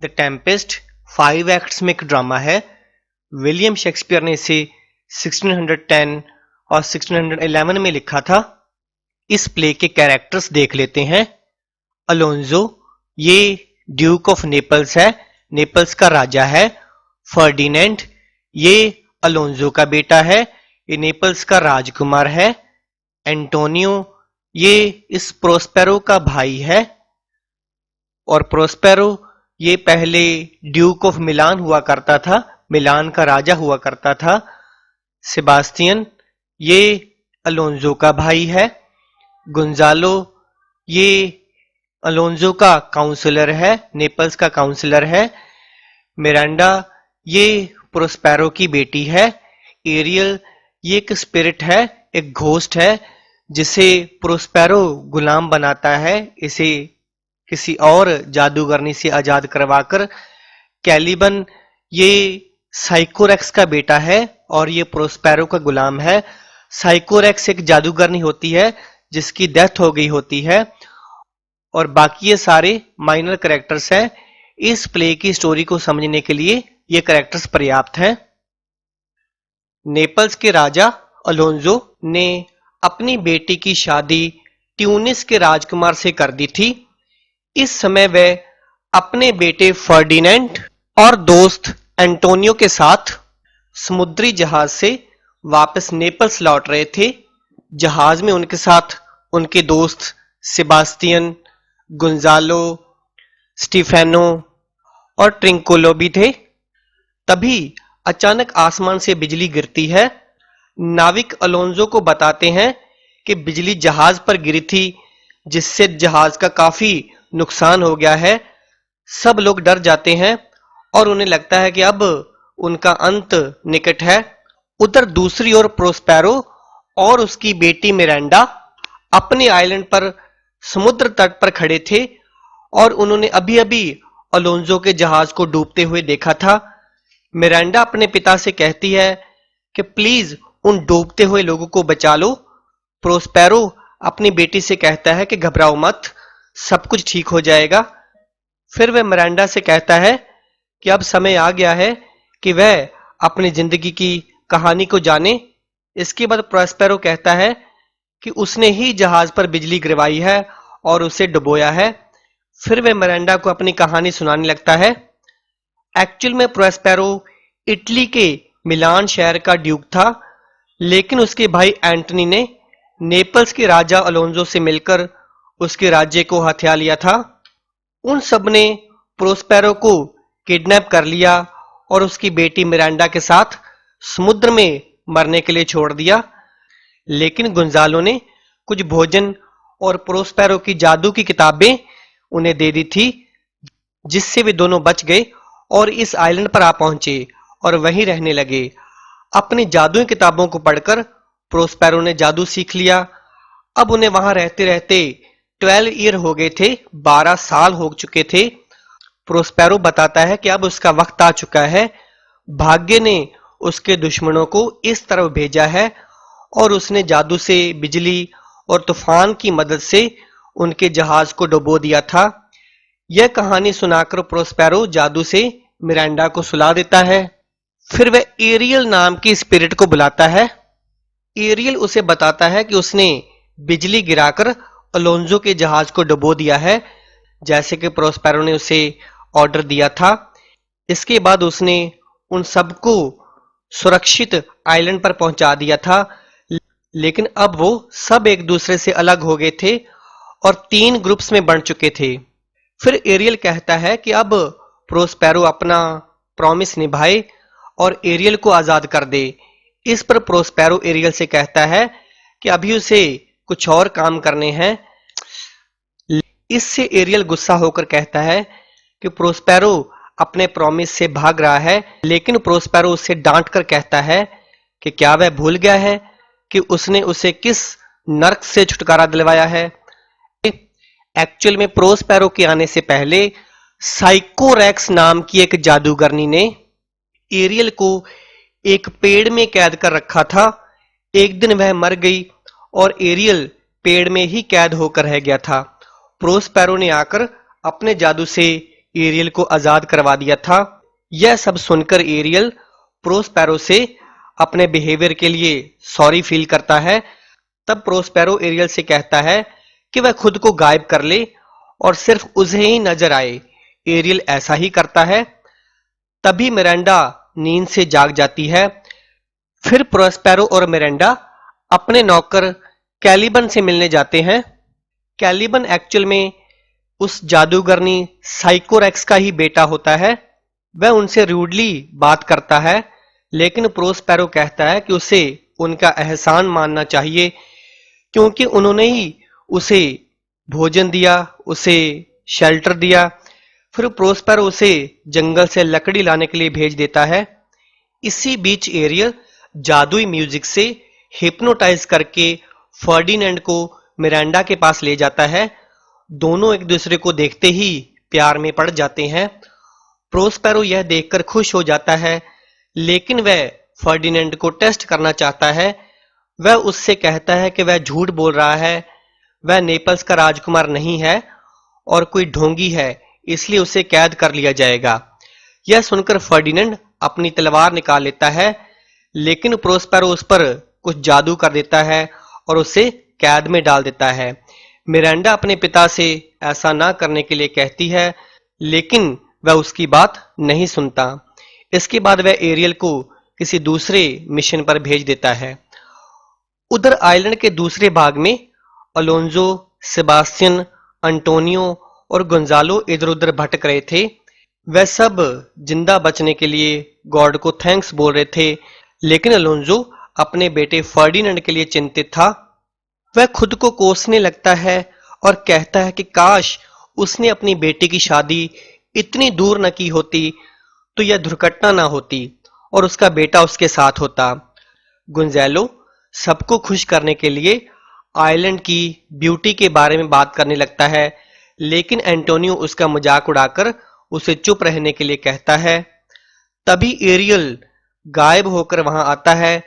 The Tempest 5 acts में एक drama है। विलियम शेक्सपियर ने इसे 1610 और 1611 में लिखा था। इस प्ले के कैरेक्टर्स देख लेते हैं। अलोंजो, ये ड्यूक ऑफ नेपल्स है, नेपल्स का राजा है। फर्डिनेंड, ये अलोंजो का बेटा है, ये नेपल्स का राजकुमार है। एंटोनियो, ये इस प्रोस्पेरो का भाई है। और प्रोस्पेरो ये पहले ड्यूक ऑफ मिलान हुआ करता था, मिलान का राजा हुआ करता था। सेबास्टियन, ये अलोंजो का भाई है। गुंजालो, ये अलोंजो का काउंसलर है, नेपल्स का काउंसलर है। मिरांडा, ये प्रोस्पेरो की बेटी है। एरियल, ये एक स्पिरिट है, एक घोस्ट है जिसे प्रोस्पेरो गुलाम बनाता है, इसे किसी और जादूगरनी से आजाद करवाकर। कैलिबन, ये साइकोरेक्स का बेटा है और ये प्रोस्पेरो का गुलाम है। साइकोरेक्स एक जादूगरनी होती है जिसकी डेथ हो गई होती है। और बाकी ये सारे माइनर कैरेक्टर्स हैं। इस प्ले की स्टोरी को समझने के लिए ये कैरेक्टर्स पर्याप्त हैं। नेपल्स के राजा अलोंजो ने अपनी बेटी की शादी ट्यूनिस के राजकुमार से कर दी थी। इस समय वे अपने बेटे फर्डिनेंड और दोस्त एंटोनियो के साथ समुद्री जहाज से वापस नेपल्स लौट रहे थे। जहाज में उनके साथ उनके दोस्त सेबास्टियन, गुंजालो, स्टीफेनो और ट्रिंकोलो भी थे। तभी अचानक आसमान से बिजली गिरती है। नाविक अलोंजो को बताते हैं कि बिजली जहाज पर गिरी थी, जिससे जहाज का काफी नुकसान हो गया है। सब लोग डर जाते हैं और उन्हें लगता है कि अब उनका अंत निकट है। उधर दूसरी ओर प्रोस्पेरो और उसकी बेटी मिरांडा अपने आइलैंड पर समुद्र तट पर खड़े थे और उन्होंने अभी अभी अलोंजो के जहाज को डूबते हुए देखा था। मिरांडा अपने पिता से कहती है कि प्लीज उन डूबते हुए लोगों को बचा लो। प्रोस्पेरो अपनी बेटी से कहता है कि घबराओ मत, सब कुछ ठीक हो जाएगा। फिर वह मिरांडा से कहता है कि अब समय आ गया है कि वह अपनी जिंदगी की कहानी को जाने। इसके बाद प्रोस्पेरो कहता है कि उसने ही जहाज पर बिजली गिरवाई है और उसे डुबोया है। फिर वह मिरांडा को अपनी कहानी सुनाने लगता है। एक्चुअल में प्रोस्पेरो इटली के मिलान शहर का ड्यूक था, लेकिन उसके भाई एंटनी ने नेपल्स के राजा अलोंजो से मिलकर उसके राज्य को हथिया लिया था। उन सब ने प्रोस्पेरो को किडनैप कर लिया और उसकी बेटी मिरांडा के साथ समुद्र में मरने के लिए छोड़ दिया। लेकिन गुंजालो ने कुछ भोजन और प्रोस्पेरो की जादू की किताबें उन्हें दे दी थी, जिससे वे दोनों बच गए और इस आइलैंड पर आ पहुंचे और वहीं रहने लगे। अपनी जादुई किताबों को पढ़कर प्रोस्पेरो ने जादू सीख लिया। अब उन्हें वहां रहते रहते 12 ईयर हो गए थे, 12 साल हो चुके थे। प्रोस्पेरो बताता है कि अब उसका वक्त आ चुका है। भाग्य ने उसके दुश्मनों को इस तरफ भेजा है और उसने जादू से, बिजली और तूफान की मदद से उनके जहाज को डुबो दिया था। यह कहानी सुनाकर प्रोस्पेरो जादू से मिरांडा को सुला देता है। फिर वह एरियल नाम की स्पिरिट को बुलाता है। एरियल उसे बताता है कि उसने बिजली गिराकर अलोंजो के जहाज को डुबो दिया है, जैसे कि प्रोस्पेरो ने उसे ऑर्डर दिया था। इसके बाद उसने उन सबको सुरक्षित आइलैंड पर पहुंचा दिया था। लेकिन अब वो सब एक दूसरे से अलग हो गए थे और 3 ग्रुप्स में बंट चुके थे। फिर एरियल कहता है कि अब प्रोस्पेरो अपना प्रॉमिस निभाए और एरियल को आजाद कर दे। इस पर प्रोस्पेरो एरियल से कहता है कि अभी उसे कुछ और काम करने हैं। इससे एरियल गुस्सा होकर कहता है कि प्रोस्पेरो अपने प्रॉमिस से भाग रहा है, लेकिन प्रोस्पेरो उसे डांट कर कहता है कि क्या वह भूल गया है कि उसने उसे किस नर्क से छुटकारा दिलवाया है। एक्चुअल में प्रोस्पेरो के आने से पहले साइकोरेक्स नाम की एक जादूगरनी ने एरियल को एक पेड़ में कैद कर रखा था। एक दिन वह मर गई और एरियल पेड़ में ही कैद होकर रह गया था। प्रोस्पेरो ने आकर अपने जादू से एरियल को आजाद करवा दिया था। यह सब सुनकर एरियल प्रोस्पेरो से अपने बिहेवियर के लिए सॉरी फील करता है। तब प्रोस्पेरो एरियल से कहता है कि वह खुद को गायब कर ले और सिर्फ उसे ही नजर आए। एरियल ऐसा ही करता है। तभी मिरांडा नींद से जाग जाती है। फिर प्रोस्पेरो और मिरांडा अपने नौकर कैलिबन से मिलने जाते हैं। कैलिबन एक्चुअल में उस जादूगरनी साइकोरेक्स का ही बेटा होता है। वह उनसे रूडली बात करता है, लेकिन प्रोस्पेरो कहता है कि उसे उनका एहसान मानना चाहिए क्योंकि उन्होंने ही उसे भोजन दिया, उसे शेल्टर दिया। फिर प्रोस्पेरो उसे जंगल से लकड़ी लाने के लिए भेज देता है। इसी बीच एरियल जादुई म्यूजिक से हिप्नोटाइज करके फर्डिनेंड को मिरांडा के पास ले जाता है। दोनों एक दूसरे को देखते ही प्यार में पड़ जाते हैं। प्रोस्पेरो यह देखकर खुश हो जाता है, लेकिन वह फर्डिनेंड को टेस्ट करना चाहता है। वह उससे कहता है कि वह झूठ बोल रहा है, वह नेपल्स का राजकुमार नहीं है और कोई ढोंगी है, इसलिए उसे कैद कर लिया जाएगा। यह सुनकर फर्डिनेंड अपनी तलवार निकाल लेता है, लेकिन प्रोस्पेरो उस पर कुछ जादू कर देता है और उसे कैद में डाल देता है। मिरांडा अपने पिता से ऐसा ना करने के लिए कहती है, लेकिन वह उसकी बात नहीं सुनता। इसके बाद वह एरियल को किसी दूसरे मिशन पर भेज देता है। उधर आइलैंड के दूसरे भाग में अलोंजो, सेबास्टियन, अंटोनियो और गोंजालो इधर उधर भटक रहे थे। वह सब जिंदा बचने के लिए गॉड को थैंक्स बोल रहे थे, लेकिन अलोंजो अपने बेटे फर्डिनेंड के लिए चिंतित था। वह खुद को कोसने लगता है और कहता है कि काश उसने अपनी बेटी की शादी इतनी दूर न की होती तो यह दुर्घटना ना होती और उसका बेटा उसके साथ होता। गुंजेलो सबको खुश करने के लिए आइलैंड की ब्यूटी के बारे में बात करने लगता है, लेकिन एंटोनियो उसका मजाक उड़ाकर उसे चुप रहने के लिए कहता है। तभी एरियल गायब होकर वहां आता है।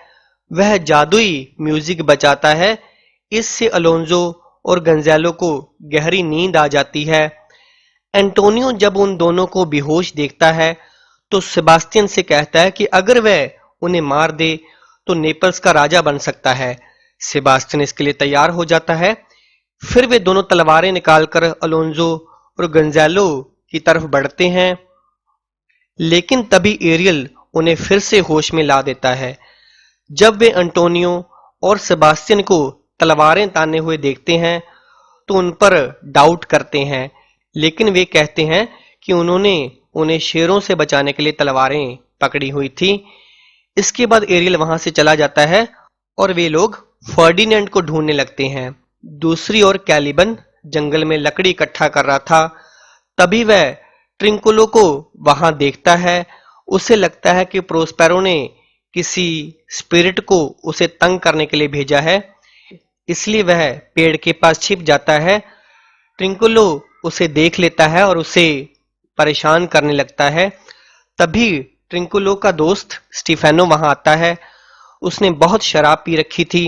वह जादुई म्यूजिक बजाता है। इससे अलोंजो और गंजेलो को गहरी नींद आ जाती है। एंटोनियो जब उन दोनों को बेहोश देखता है तो सेबास्टियन से कहता है कि अगर वह उन्हें मार दे तो नेपल्स का राजा बन सकता है। सेबास्टियन इसके लिए तैयार हो जाता है। फिर वे दोनों तलवारें निकालकर अलोंजो और गंजेलो की तरफ बढ़ते हैं, लेकिन तभी एरियल उन्हें फिर से होश में ला देता है। जब वे अंटोनियो और सेबास्टियन को तलवारें ताने हुए देखते हैं तो उन पर डाउट करते हैं, लेकिन वे कहते हैं कि उन्होंने उन्हें शेरों से बचाने के लिए तलवारें पकड़ी हुई थी। इसके बाद एरियल वहां से चला जाता है और वे लोग फर्डिनेंड को ढूंढने लगते हैं। दूसरी ओर कैलिबन जंगल में लकड़ी इकट्ठा कर रहा था। तभी वह ट्रिंकुलो को वहां देखता है। उसे लगता है कि प्रोस्पेरो ने किसी स्पिरिट को उसे तंग करने के लिए भेजा है, इसलिए वह पेड़ के पास छिप जाता है। ट्रिंकुलो उसे देख लेता है और उसे परेशान करने लगता है। तभी ट्रिंकुलो का दोस्त स्टीफेनो वहां आता है। उसने बहुत शराब पी रखी थी।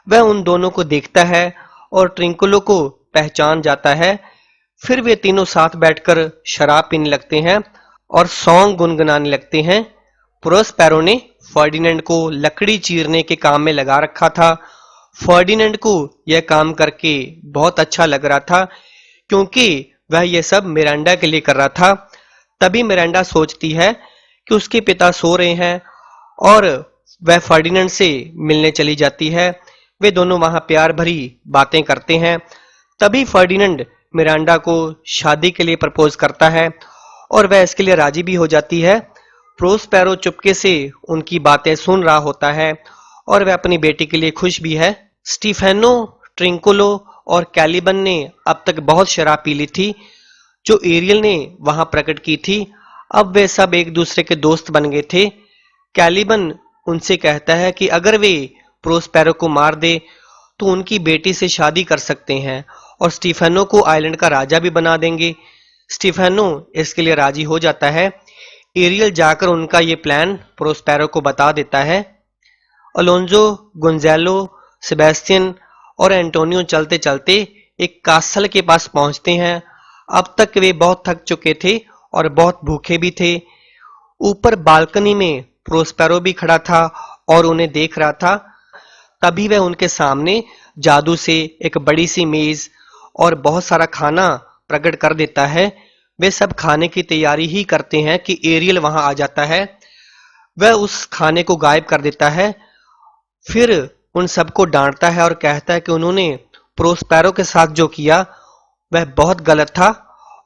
वह उन दोनों को देखता है और ट्रिंकुलो को पहचान जाता है। फिर वे तीनों साथ बैठकर शराब पीने लगते हैं और सॉन्ग गुनगुनाने लगते हैं। प्रोस्पेरो ने फर्डिनेंड को लकड़ी चीरने के काम में लगा रखा था। फर्डिनेंड को यह काम करके बहुत अच्छा लग रहा था क्योंकि वह यह सब मिरांडा के लिए कर रहा था। तभी मिरांडा सोचती है कि उसके पिता सो रहे हैं और वह फर्डिनेंड से मिलने चली जाती है। वे दोनों वहां प्यार भरी बातें करते हैं। तभी फर्डिनेंड मिरांडा को शादी के लिए प्रपोज करता है और वह इसके लिए राजी भी हो जाती है। प्रोस्पेरो चुपके से उनकी बातें सुन रहा होता है और वह अपनी बेटी के लिए खुश भी है। स्टीफेनो, ट्रिंकुलो और कैलिबन ने अब तक बहुत शराब पी ली थी जो एरियल ने वहां प्रकट की थी। अब वे सब एक दूसरे के दोस्त बन गए थे। कैलिबन उनसे कहता है कि अगर वे प्रोस्पेरो को मार दे तो उनकी बेटी से शादी कर सकते हैं और स्टीफेनो को आइलैंड का राजा भी बना देंगे। स्टीफेनो इसके लिए राजी हो जाता है। एरियल जाकर उनका ये प्लान प्रोस्पेरो को बता देता है। अलोंजो, गोंजेलो, सेबेस्टियन और एंटोनियो चलते चलते एक कासल के पास पहुंचते हैं। अब तक वे बहुत थक चुके थे और बहुत भूखे भी थे। ऊपर बालकनी में प्रोस्पेरो भी खड़ा था और उन्हें देख रहा था। तभी वह उनके सामने जादू से एक बड़ी सी मेज और बहुत सारा खाना प्रकट कर देता है। वे सब खाने की तैयारी ही करते हैं कि एरियल वहां आ जाता है। वह उस खाने को गायब कर देता है, फिर उन सबको डांटता है और कहता है कि उन्होंने प्रोस्पेरो के साथ जो किया वह बहुत गलत था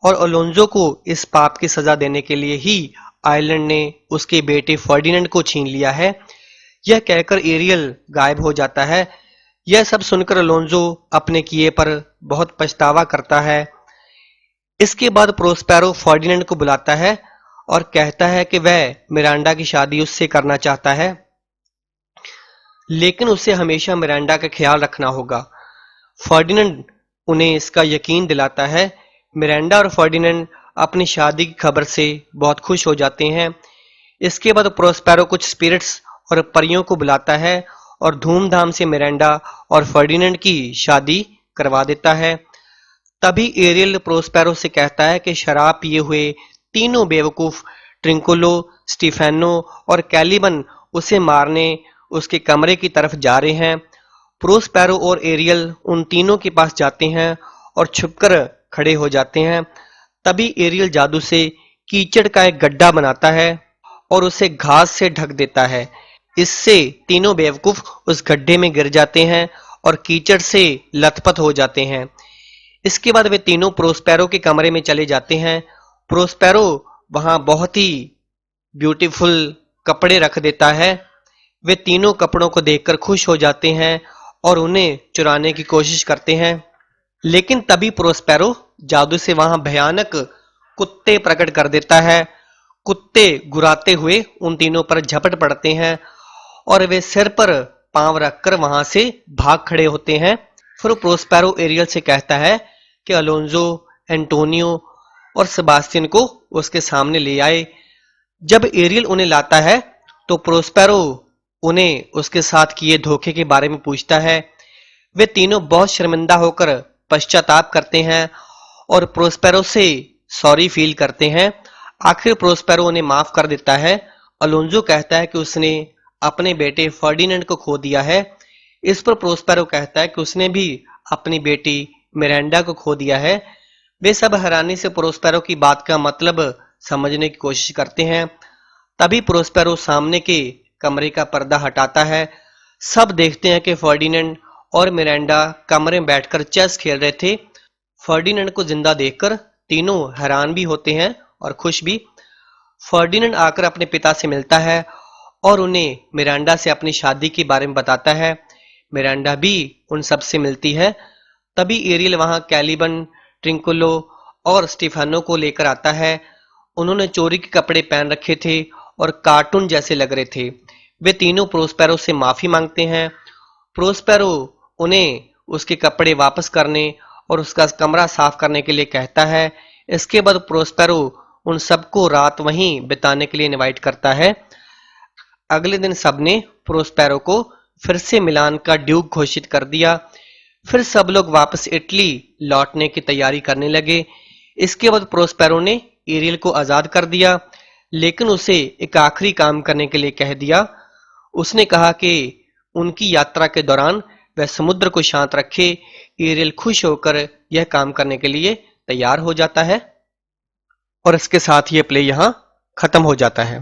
और अलोंजो को इस पाप की सजा देने के लिए ही आयरलैंड ने उसके बेटे फर्डिनेंड को छीन लिया है। यह कहकर एरियल गायब हो जाता है। यह सब सुनकर अलोंजो अपने किए पर बहुत पछतावा करता है। इसके बाद प्रोस्पेरो फर्डिनेंड को बुलाता है और कहता है कि वह मिरांडा की शादी उससे करना चाहता है, लेकिन उसे हमेशा मिरांडा का ख्याल रखना होगा। फर्डिनेंड उन्हें इसका यकीन दिलाता है। मिरांडा और फर्डिनेंड अपनी शादी की खबर से बहुत खुश हो जाते हैं। इसके बाद प्रोस्पेरो कुछ स्पिरिट्स और परियों को बुलाता है और धूमधाम से मिरांडा और फर्डिनेंड की शादी करवा देता है। तभी एरियल प्रोस्पेरो से कहता है कि शराब पिए हुए तीनों बेवकूफ ट्रिंकुलो, स्टीफेनो और कैलिबन उसे मारने उसके कमरे की तरफ जा रहे हैं। प्रोस्पेरो और एरियल उन तीनों के पास जाते हैं और छुपकर खड़े हो जाते हैं। तभी एरियल जादू से कीचड़ का एक गड्ढा बनाता है और उसे घास से ढक देता है। इससे तीनों बेवकूफ उस गड्ढे में गिर जाते हैं और कीचड़ से लथपथ हो जाते हैं। इसके बाद वे तीनों प्रोस्पेरो के कमरे में चले जाते हैं। प्रोस्पेरो वहां बहुत ही ब्यूटीफुल कपड़े रख देता है। वे तीनों कपड़ों को देखकर खुश हो जाते हैं और उन्हें चुराने की कोशिश करते हैं, लेकिन तभी प्रोस्पेरो जादू से वहां भयानक कुत्ते प्रकट कर देता है। कुत्ते गुर्राते हुए उन तीनों पर झपट पड़ते हैं और वे सिर पर पांव रखकर वहां से भाग खड़े होते हैं। फिर प्रोस्पेरो एरियल से कहता है कि अलोंजो, एंटोनियो और सेबास्टियन को उसके सामने ले आए। जब एरियल उन्हें लाता है तो प्रोस्पेरो उन्हें उसके साथ किए धोखे के बारे में पूछता है। वे तीनों बहुत शर्मिंदा होकर पश्चाताप करते हैं और प्रोस्पेरो से सॉरी फील करते हैं। आखिर प्रोस्पेरो उन्हें माफ कर देता है। अलोंजो कहता है कि उसने अपने बेटे फर्डिनेंड को खो दिया है। इस पर प्रोस्पेरो कहता है कि उसने भी अपनी बेटी मिरांडा को खो दिया है। वे सब हैरानी से प्रोस्पेरो की बात का मतलब समझने की कोशिश करते हैं। तभी प्रोस्पेरो सामने के कमरे का पर्दा हटाता है। सब देखते हैं कि फर्डिनेंड और मिरांडा कमरे में बैठकर चेस खेल रहे थे। फर्डिनेंड को जिंदा देखकर तीनों हैरान भी होते हैं और खुश भी। फर्डिनेंड आकर अपने पिता से मिलता है और उन्हें मिरांडा से अपनी शादी के बारे में बताता है। मिरांडा भी उन सब से मिलती है। तभी एरियल वहां कैलिबन, ट्रिंकुलो और स्टीफानो को लेकर आता है। उन्होंने चोरी के कपड़े पहन रखे थे और कार्टून जैसे लग रहे थे। वे तीनों प्रोस्पेरो से माफी मांगते हैं। प्रोस्पेरो उन्हें उसके कपड़े वापस करने और उसका कमरा साफ करने के लिए कहता है। इसके बाद प्रोस्पेरो उन सबको रात वहीं बिताने के लिए इनवाइट करता है। अगले दिन सबने प्रोस्पेरो को फिर से मिलान का ड्यूक घोषित कर दिया। फिर सब लोग वापस इटली लौटने की तैयारी करने लगे। इसके बाद प्रोस्पेरो ने एरियल को आजाद कर दिया, लेकिन उसे एक आखिरी काम करने के लिए कह दिया। उसने कहा कि उनकी यात्रा के दौरान वह समुद्र को शांत रखे। एरियल खुश होकर यह काम करने के लिए तैयार हो जाता है और इसके साथ ये प्ले यहाँ खत्म हो जाता है।